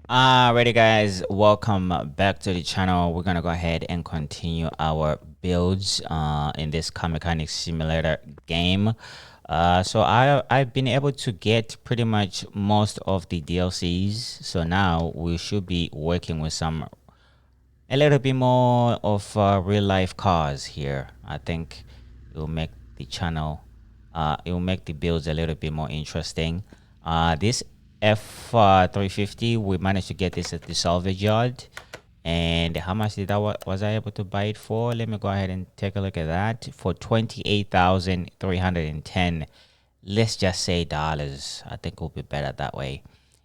Alrighty guys, welcome back to the channel. We're gonna go ahead and continue our builds in this car mechanics simulator game. So I've been able to get pretty much most of the DLCs, so now we should be working with a little bit more of real life cars here. I think it will make the channel it will make the builds a little bit more interesting. This F350, we managed to get this at the salvage yard. And how much did was I able to buy it for? Let me go ahead and take a look at that. For 28,310. Let's just say dollars. I think it will be better that way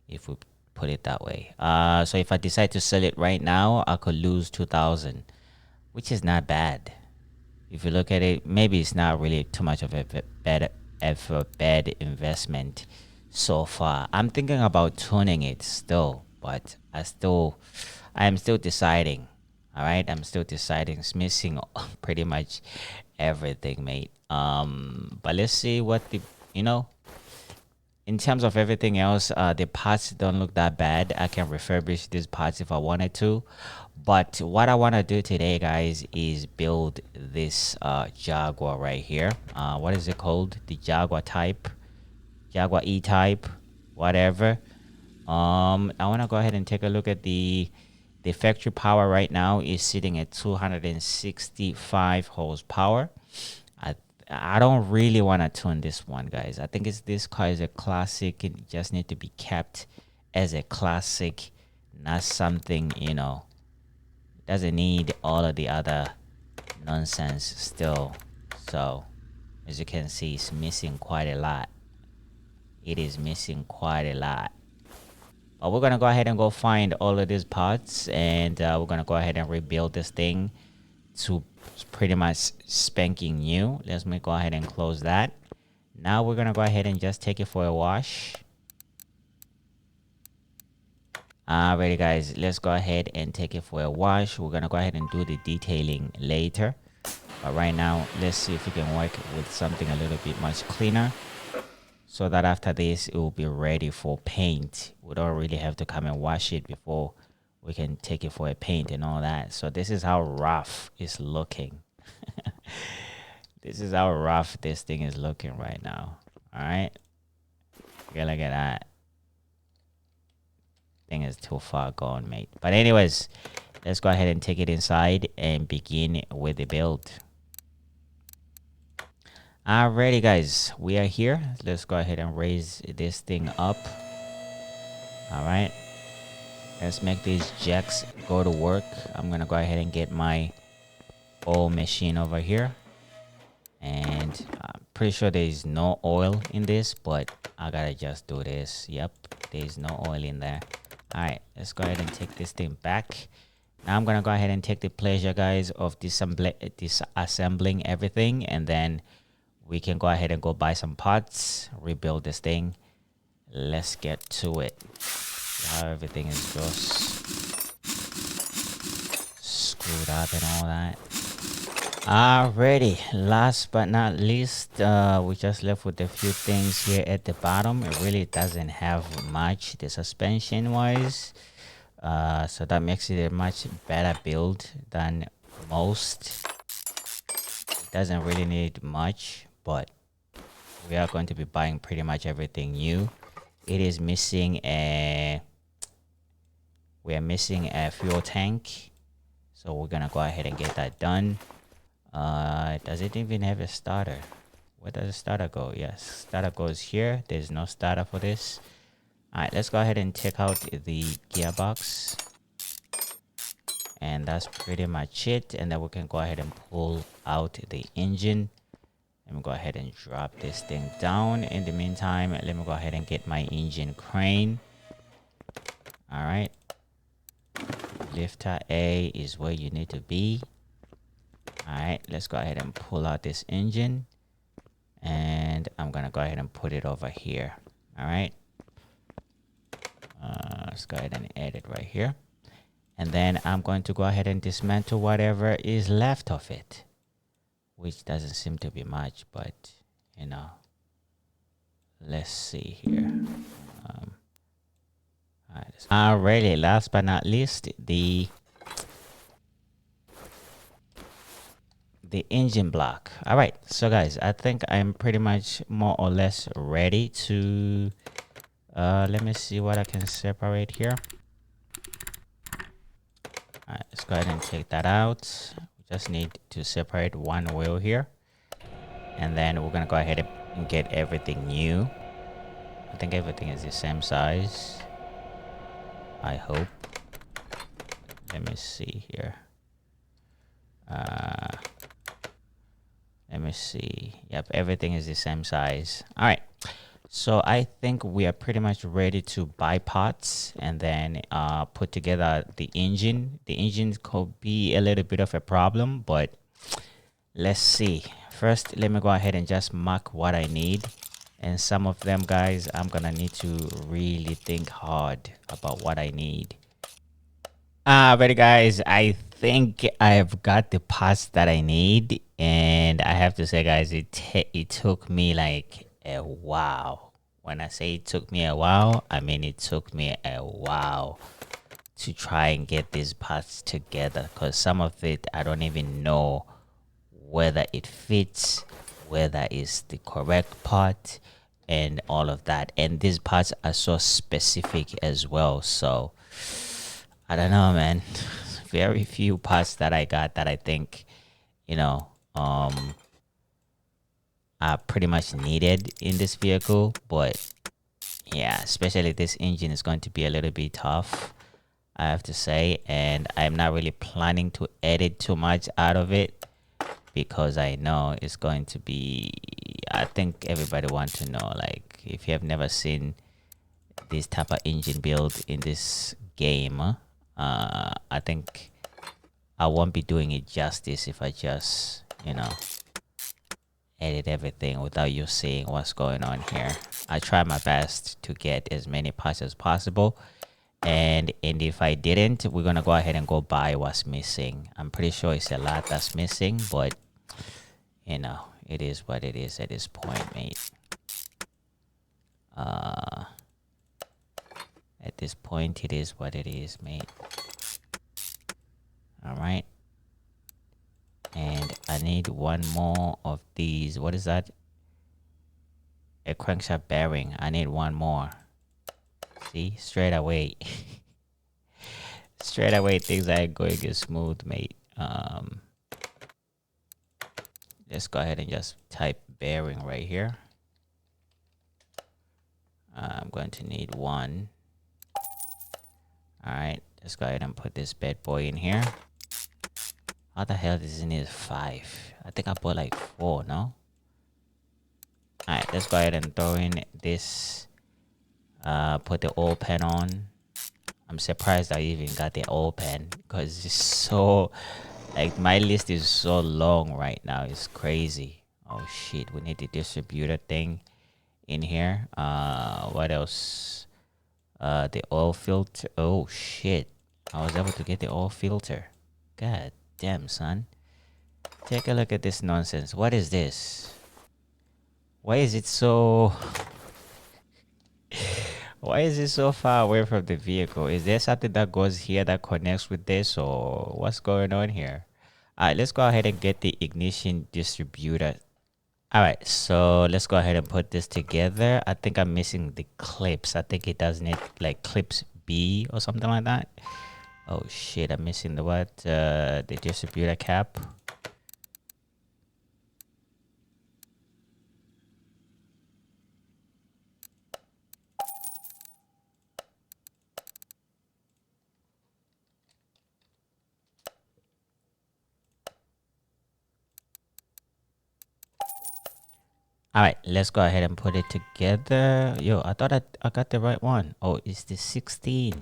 if we put it that way. So if I decide to sell it right now, I could lose 2,000, which is not bad. If you look at it, maybe it's not really too much of a bad investment so far. I'm thinking about tuning it still, but I am still deciding. All right, I'm still deciding. It's missing pretty much everything, mate. But let's see what in terms of everything else, the parts don't look that bad. I can refurbish these parts if I wanted to. But what I want to do today, guys, is build this Jaguar right here. What is it called? The Jaguar type. Jaguar E-type. Whatever. I want to go ahead and take a look at the factory power right now is sitting at 265 horsepower. I don't really want to tune this one, guys. I think this car is a classic. It just need to be kept as a classic, not something, doesn't need all of the other nonsense still. So as you can see, it's missing quite a lot. It is missing quite a lot. But we're gonna go ahead and go find all of these parts, and we're gonna go ahead and rebuild this thing to pretty much spanking new. Let's go ahead and close that. Now we're gonna go ahead and just take it for a wash. Alrighty guys, let's go ahead and take it for a wash. We're gonna go ahead and do the detailing later, but right now let's see if we can work with something a little bit much cleaner, so that after this it will be ready for paint. We don't really have to come and wash it before we can take it for a paint and all that. So this is how rough it's looking. This is how rough this thing is looking right now. All right, yeah, look at that thing is too far gone, mate. But anyways, let's go ahead and take it inside and begin with the build. Alrighty guys, we are here. Let's go ahead and raise this thing up. All right, let's make these jacks go to work. I'm gonna go ahead and get my oil machine over here, and I'm pretty sure there's no oil in this, but I gotta just do this. Yep, there's no oil in there. All right, let's go ahead and take this thing back. Now I'm gonna go ahead and take the pleasure, guys, of disassembling everything, and then we can go ahead and go buy some parts, rebuild this thing. Let's get to it. How everything is just screwed up and all that. Alrighty, last but not least, we just left with a few things here at the bottom. It really doesn't have much, the suspension wise, so that makes it a much better build than most. It doesn't really need much, but we are going to be buying pretty much everything new. It is missing we are missing a fuel tank, so we're gonna go ahead and get that done. Does it even have a starter? Where does the starter go? Yes, starter goes here. There's no starter for this. All right, let's go ahead and check out the gearbox, and that's pretty much it. And then we can go ahead and pull out the engine. Let me go ahead and drop this thing down. In the meantime, let me go ahead and get my engine crane. All right, lifter A is where you need to be. All right, let's go ahead and pull out this engine, and I'm gonna go ahead and put it over here. All right, let's go ahead and add it right here, and then I'm going to go ahead and dismantle whatever is left of it, which doesn't seem to be much, but let's see here. Alrighty, last but not least, the engine block. All right, so guys, I think I'm pretty much more or less ready to let me see what I can separate here. All right, let's go ahead and take that out. We just need to separate one wheel here, and then we're gonna go ahead and get everything new. I think everything is the same size, I hope. Let me see here. Let me see. Yep, everything is the same size. All right. So I think we are pretty much ready to buy parts and then put together the engine. The engine could be a little bit of a problem, but let's see. First, let me go ahead and just mark what I need. And some of them, guys, I'm going to need to really think hard about what I need. But guys, I think I've got the parts that I need, and I have to say, guys, it took me like a while. When I say it took me a while, I mean it took me a while to try and get these parts together, because some of it I don't even know whether it fits, whether it's the correct part, and all of that. And these parts are so specific as well, so I don't know, man. Very few parts that I got that I think, you know, are pretty much needed in this vehicle. But yeah, especially this engine is going to be a little bit tough, I have to say. And I'm not really planning to edit too much out of it, because I know it's going to be, I think everybody wants to know, like, if you have never seen this type of engine build in this game, I think I won't be doing it justice if I just, edit everything without you seeing what's going on here. I try my best to get as many parts as possible. And if I didn't, we're going to go ahead and go buy what's missing. I'm pretty sure it's a lot that's missing, but, it is what it is at this point, mate. At this point, it is what it is, mate. All right. And I need one more of these. What is that? A crankshaft bearing. I need one more. See? Straight away. Straight away, things are going smooth, mate. Let's go ahead and just type bearing right here. I'm going to need one. Alright, let's go ahead and put this bad boy in here. How the hell does it need 5? I think I put like 4, no? Alright, let's go ahead and throw in this. Put the oil pan on. I'm surprised I even got the oil pan, because it's so, like, my list is so long right now. It's crazy. Oh shit, we need the distributor thing in here. What else? The oil filter. Oh shit, I was able to get the oil filter. God damn, son. Take a look at this nonsense. What is this? Why is it so why is it so far away from the vehicle? Is there something that goes here that connects with this, or what's going on here? Alright, let's go ahead and get the ignition distributor. Alright, so let's go ahead and put this together. I think I'm missing the clips. I think it does need like clips B or something like that. Oh shit, I'm missing the what? The distributor cap. Alright, let's go ahead and put it together. Yo, I thought I got the right one. Oh, it's the 16.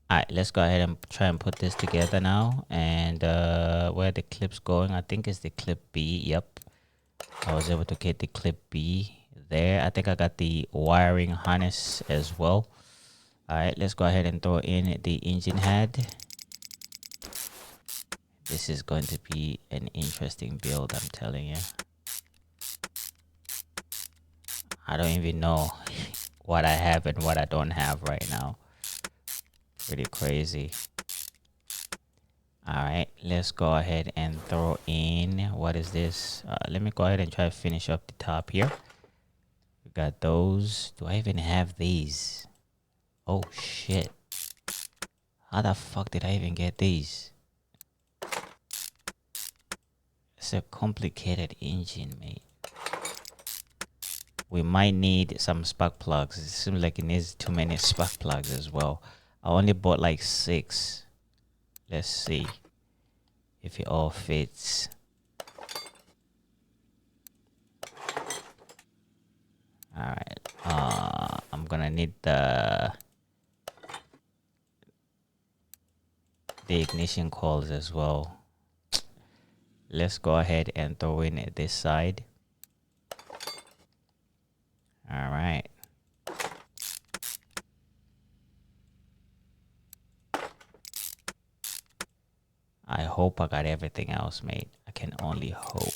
Alright, let's go ahead and try and put this together now. And where the clip's going, I think it's the clip B. Yep, I was able to get the clip B there. I think I got the wiring harness as well. All right, let's go ahead and throw in the engine head. This is going to be an interesting build, I'm telling you. I don't even know what I have and what I don't have right now. Pretty crazy. All right, let's go ahead and throw in, what is this? Let me go ahead and try to finish up the top here. We got those. Do I even have these? Oh shit. How the fuck did I even get these? It's a complicated engine, mate. We might need some spark plugs. It seems like it needs too many spark plugs as well. I only bought like 6. Let's see if it all fits. All right. I'm gonna need the ignition coils as well. Let's go ahead and throw in this side. All right. I hope I got everything else made. I can only hope.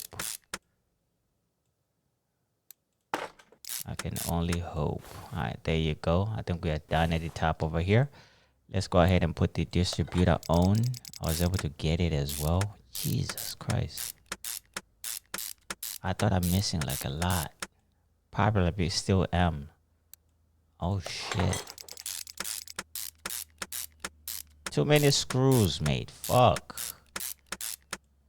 I can only hope. All right, there you go. I think we are done at the top over here. Let's go ahead and put the distributor on. I was able to get it as well. Jesus Christ. I thought I'm missing like a lot. Probably still am. Oh shit. Too many screws, mate. Fuck.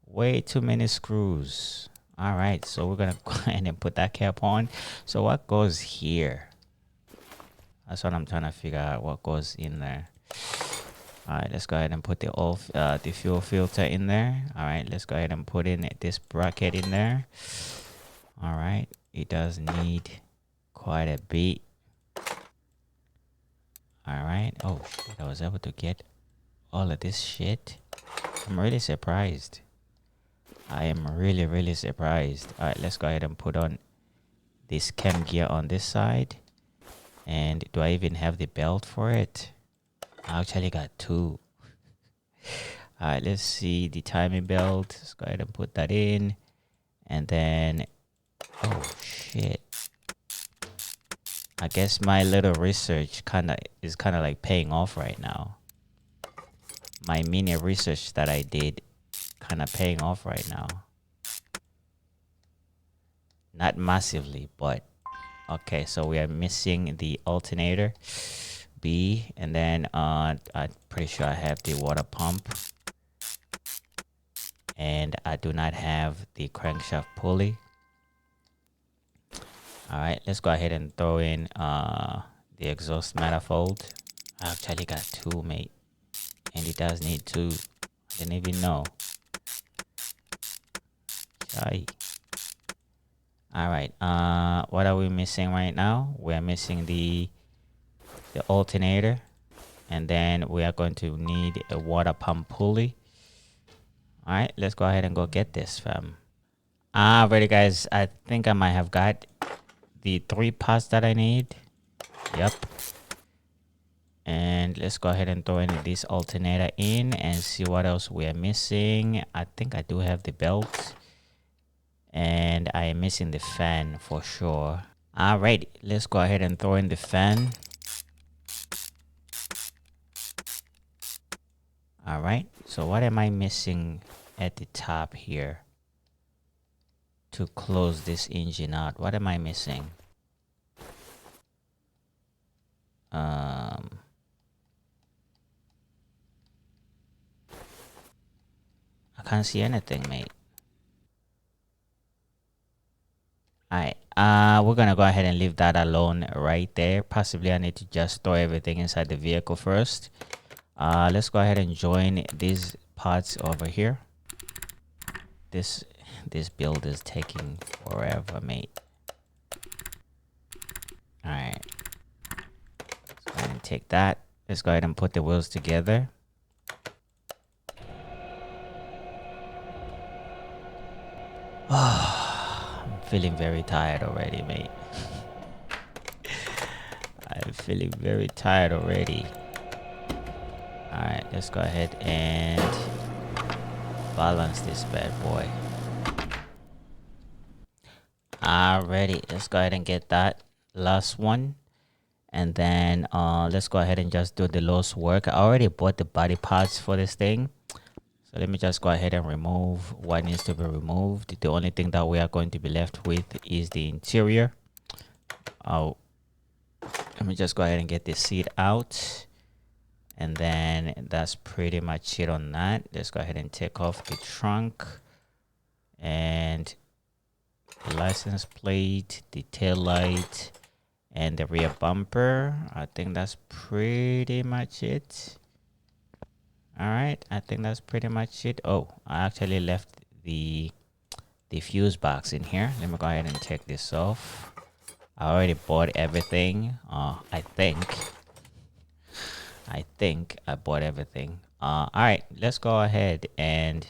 Way too many screws. All right, so we're gonna go ahead and put that cap on. So what goes here? That's what I'm trying to figure out. What goes in there? All right, let's go ahead and put the fuel filter in there. All right, let's go ahead and put in this bracket in there. All right, it does need quite a bit. All right. Oh shit! I was able to get all of this shit. I'm really surprised. I am really surprised. All right, let's go ahead and put on this cam gear on this side. And do I even have the belt for it? I actually got 2. All right, let's see the timing belt. Let's go ahead and put that in. And then, oh shit. I guess my little research is kind of like paying off right now. My mini research that I did kind of paying off right now. Not massively, but okay. So we are missing the alternator B, and then I'm pretty sure I have the water pump, and I do not have the crankshaft pulley. All right, let's go ahead and throw in the exhaust manifold. I actually got 2, mate, and it does need 2. I didn't even know. Sorry. All right, what are we missing right now? We're missing the alternator, and then we are going to need a water pump pulley. All right, let's go ahead and go get this, fam. Alrighty guys, I think I might have got the 3 parts that I need. Yep. And let's go ahead and throw in this alternator in and see what else we are missing. I think I do have the belt, and I am missing the fan for sure. Alright, let's go ahead and throw in the fan. Alright, so what am I missing at the top here to close this engine out? What am I missing? I can't see anything, mate. Alright, we're gonna go ahead and leave that alone right there. Possibly I need to just store everything inside the vehicle first. Let's go ahead and join these parts over here. This build is taking forever, mate. Alright, let's go ahead and take that. Let's go ahead and put the wheels together. I'm feeling very tired already, mate. I'm feeling very tired already. All right, let's go ahead and balance this bad boy. Alrighty, let's go ahead and get that last one. And then let's go ahead and just do the loose work. I already bought the body parts for this thing. So let me just go ahead and remove what needs to be removed. The only thing that we are going to be left with is the interior. Oh, let me just go ahead and get the seat out. And then that's pretty much it on that. Let's go ahead and take off the trunk and the license plate, the tail light, and the rear bumper. I think that's pretty much it. All right, I think that's pretty much it. Oh, I actually left the fuse box in here. Let me go ahead and take this off. I already bought everything. I think I bought everything. All right, let's go ahead and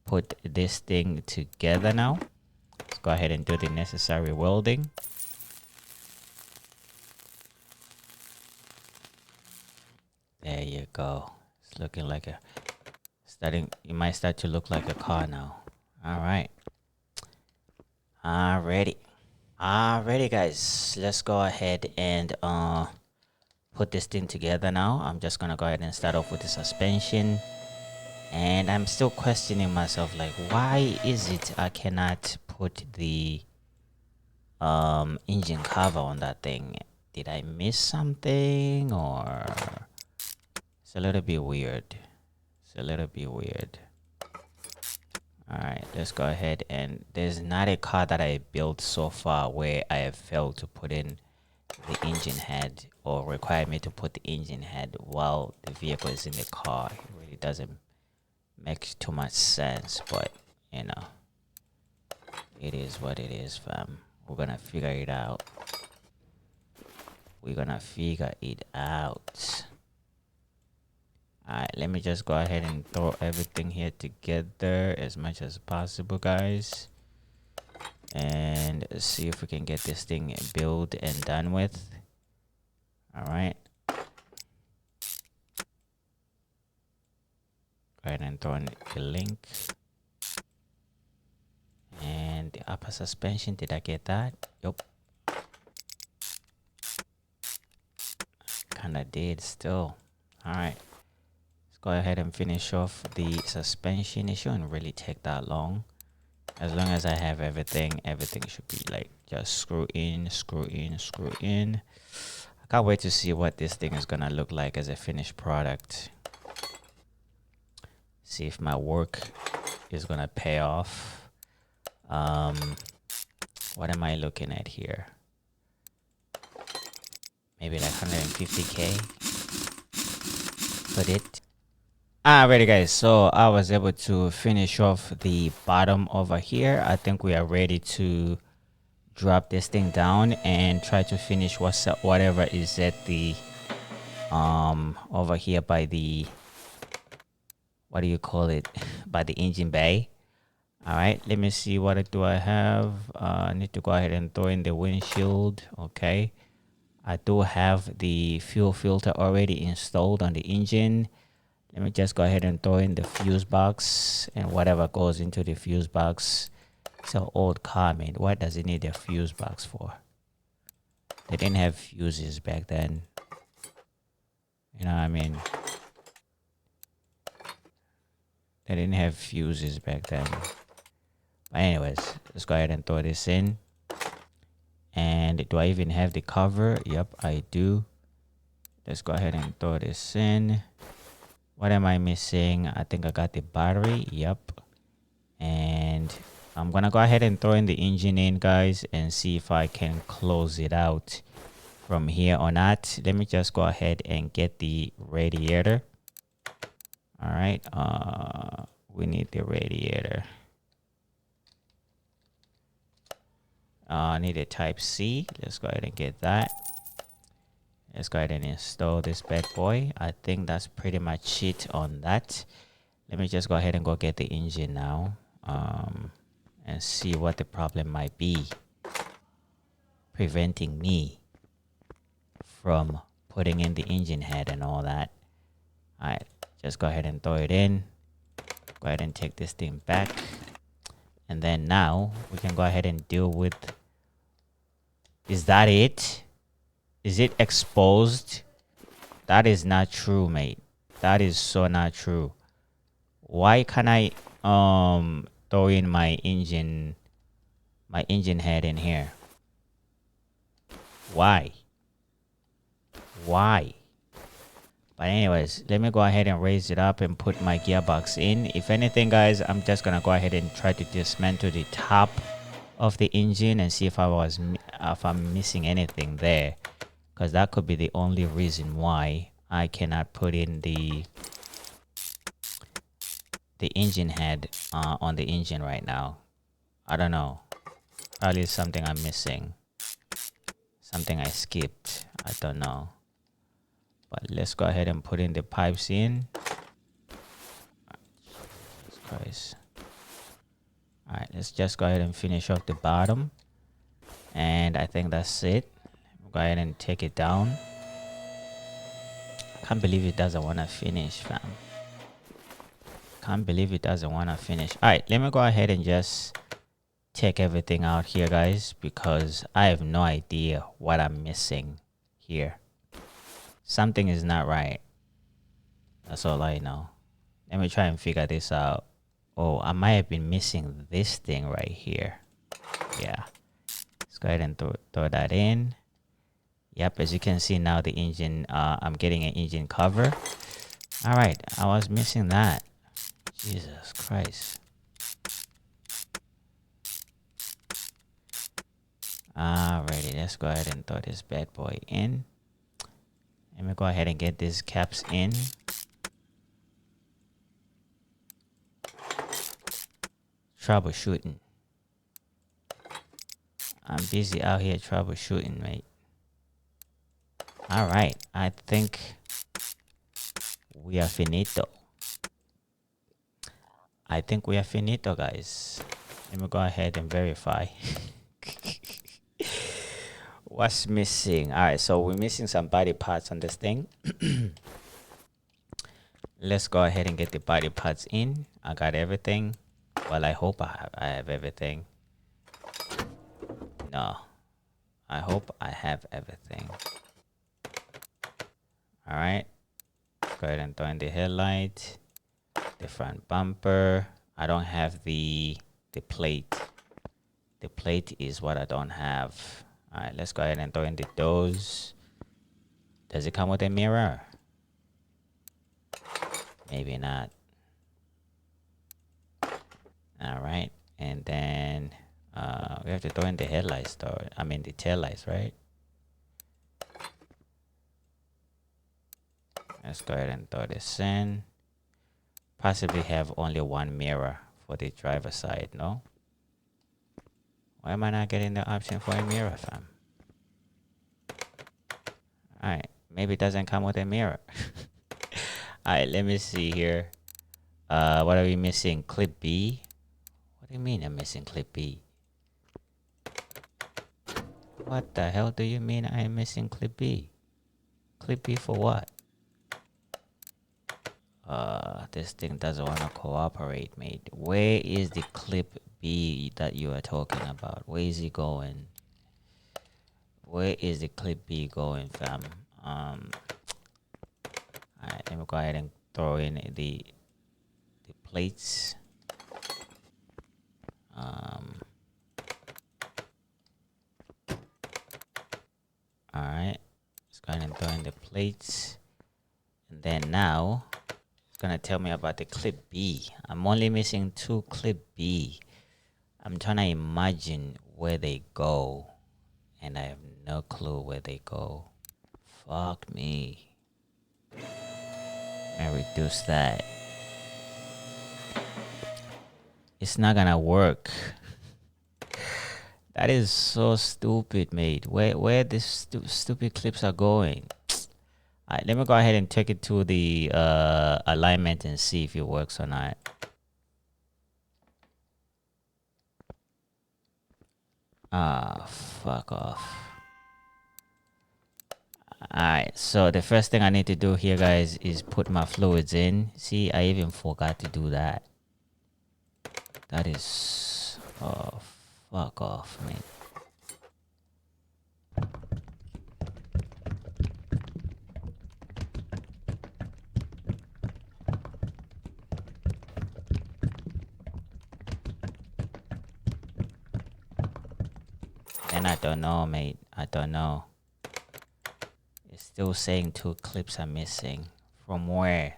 put this thing together now. Let's go ahead and do the necessary welding. There you go. It's looking like a it might start to look like a car now. All right. Alrighty, guys, let's go ahead and put this thing together now. I'm just gonna go ahead and start off with the suspension, and I'm still questioning myself, like, why is it I cannot put the engine cover on that thing? Did I miss something, or it's a little bit weird? All right, let's go ahead, and there's not a car that I built so far where I have failed to put in the engine head, or require me to put the engine head while the vehicle is in the car. It really doesn't make too much sense, but you know, it is what it is, fam. We're gonna figure it out. Alright, let me just go ahead and throw everything here together as much as possible, guys, and see if we can get this thing built and done with. All right, go ahead and throw in the link. And the upper suspension, did I get that? Yep, kinda did still. All right, let's go ahead and finish off the suspension. It shouldn't really take that long. As long as I have everything should be like just screw in. I can't wait to see what this thing is gonna look like as a finished product. See if my work is gonna pay off. What am I looking at here? Maybe like 150K for it. Alrighty, guys, so I was able to finish off the bottom over here. I think we are ready to drop this thing down and try to finish whatever is at the over here by the, what do you call it, by the engine bay. All right, let me see, what do I have. I need to go ahead and throw in the windshield. Okay, I do have the fuel filter already installed on the engine. Let me just go ahead and throw in the fuse box and whatever goes into the fuse box. It's an old car, man. What does it need a fuse box for? They didn't have fuses back then. You know what I mean? They didn't have fuses back then. But anyways, let's go ahead and throw this in. And do I even have the cover? Yep, I do. Let's go ahead and throw this in. What am I missing? I think I got the battery. Yep. And I'm gonna go ahead and throw in the engine in, guys, and see if I can close it out from here or not. Let me just go ahead and get the radiator. All right, we need the radiator. I need a type C. Let's go ahead and get that. Let's go ahead and install this bad boy. I think that's pretty much it on that. Let me just go ahead and go get the engine now, and see what the problem might be preventing me from putting in the engine head and all that. All right, just go ahead and throw it in. Go ahead and take this thing back. And then now we can go ahead and deal with, is that it? Is it exposed? That is not true, mate. That is so not true. Why can't I throw in my engine head in here? Why? But anyways, let me go ahead and raise it up and put my gearbox in. If anything, guys, I'm just gonna go ahead and try to dismantle the top of the engine and see if I'm missing anything there, because that could be the only reason why I cannot put in the engine head on the engine right now. I don't know. Probably something I'm missing. Something I skipped. I don't know. But let's go ahead and put in the pipes in. Jesus Christ. Alright, let's just go ahead and finish off the bottom. And I think that's it. Go ahead and take it down. Can't believe it doesn't want to finish, fam. Can't believe it doesn't want to finish. Alright, let me go ahead and just take everything out here, guys, because I have no idea what I'm missing here. Something is not right. That's all I know. Let me try and figure this out. Oh, I might have been missing this thing right here. Yeah. Let's go ahead and throw that in. Yep, as you can see now, the engine, I'm getting an engine cover. All right, I was missing that. Jesus Christ. Alrighty, let's go ahead and throw this bad boy in. Let me go ahead and get these caps in. Troubleshooting. I'm busy out here troubleshooting, mate. Alright, I think we are finito. I think we are finito, guys. Let me go ahead and verify. What's missing? Alright, so we're missing some body parts on this thing. Let's go ahead and get the body parts in. I got everything. Well, I hope I have everything. No. I hope I have everything. Alright. Go ahead and throw in the headlight. The front bumper. I don't have the plate. The plate is what I don't have. Alright, let's go ahead and throw in the doors. Does it come with a mirror? Maybe not. Alright, and then we have to throw in the headlights though. I mean the taillights, right? Let's go ahead and throw this in. Possibly have only one mirror for the driver's side, no? Why am I not getting the option for a mirror, fam? Alright, maybe it doesn't come with a mirror. Alright, let me see here. What are we missing? Clip B? What do you mean I'm missing clip B? What the hell do you mean I am missing clip B? Clip B for what? This thing doesn't want to cooperate, mate. Where is the clip B that you are talking about? Where is it going? Where is the clip B going, fam? Alright, let me go ahead and throw in the plates. Alright, let's go ahead and throw in the plates. And then now it's gonna tell me about the clip B. I'm only missing 2 clip B. I'm trying to imagine where they go, and I have no clue where they go. Fuck me. I reduce that. It's not gonna work. That is so stupid, mate. Where these stupid clips are going? Alright, let me go ahead and take it to the alignment and see if it works or not. Fuck off. Alright, so the first thing I need to do here, guys, is put my fluids in. See, I even forgot to do that. That is... Oh, fuck off, man. And I don't know, mate. I don't know. It's still saying 2 clips are missing. From where?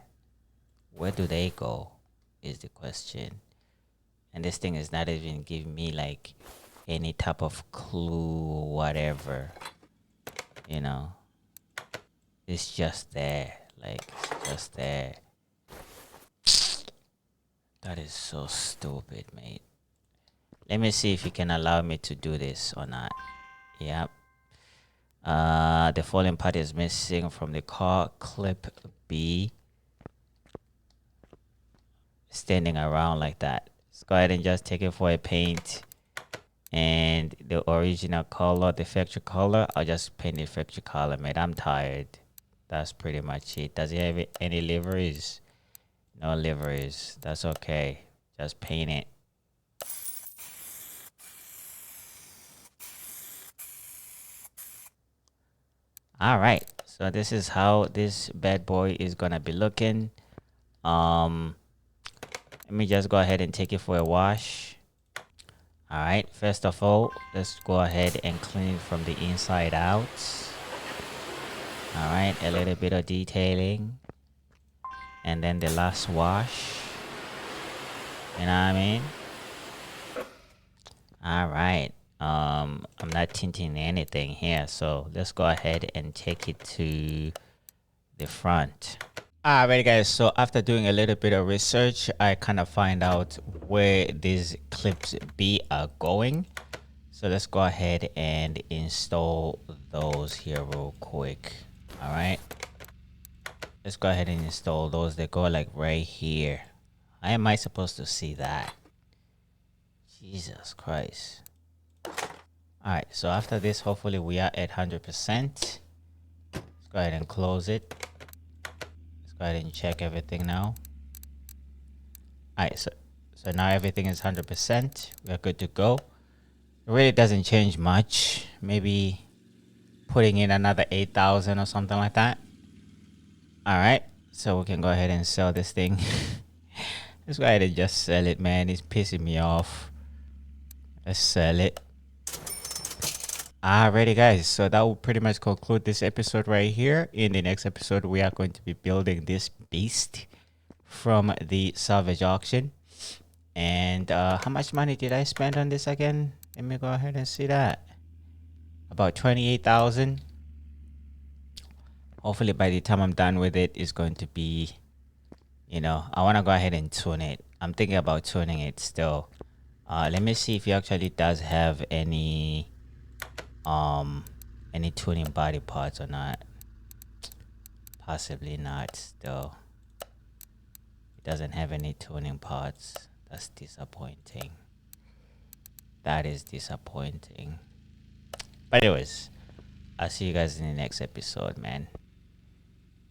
Where do they go? Is the question. And this thing is not even giving me like any type of clue, whatever. You know, it's just there. Like, it's just there. That is so stupid, mate. Let me see if you can allow me to do this or not. Yep. The falling part is missing from the car. Clip B. Standing around like that. Let's go ahead and just take it for a paint. And the original color, the factory color, I'll just paint the factory color, mate. I'm tired. That's pretty much it. Does it have any liveries? No liveries. That's okay. Just paint it. All right. So this is how this bad boy is gonna be looking. Let me just go ahead and take it for a wash. All right. First of all, let's go ahead and clean it from the inside out. All right. A little bit of detailing. And then the last wash. You know what I mean? All right. I'm not tinting anything here, so let's go ahead and take it to the front. Alright, guys, so after doing a little bit of research, I kind of find out where these clips B are going. So let's go ahead and install those here real quick. All right, let's go ahead and install those. They go like right here. How am I supposed to see that? Jesus Christ. All right, so after this, hopefully we are at 100%. Let's go ahead and close it. Let's go ahead and check everything now. All right, so now everything is 100%. We're good to go. It really doesn't change much. Maybe putting in another 8,000 or something like that. All right, so we can go ahead and sell this thing. Let's go ahead and just sell it, man. It's pissing me off. Let's sell it. Alrighty, guys, so that will pretty much conclude this episode right here. In the next episode, we are going to be building this beast from the salvage auction. And how much money did I spend on this again? Let me go ahead and see that. About 28,000. Hopefully by the time I'm done with it, it's going to be, you know, I want to go ahead and tune it. I'm thinking about tuning it still. Let me see if it actually does have any tuning body parts or not. Possibly not still. It doesn't have any tuning parts. That's disappointing. That is disappointing. But anyways, I'll see you guys in the next episode, man.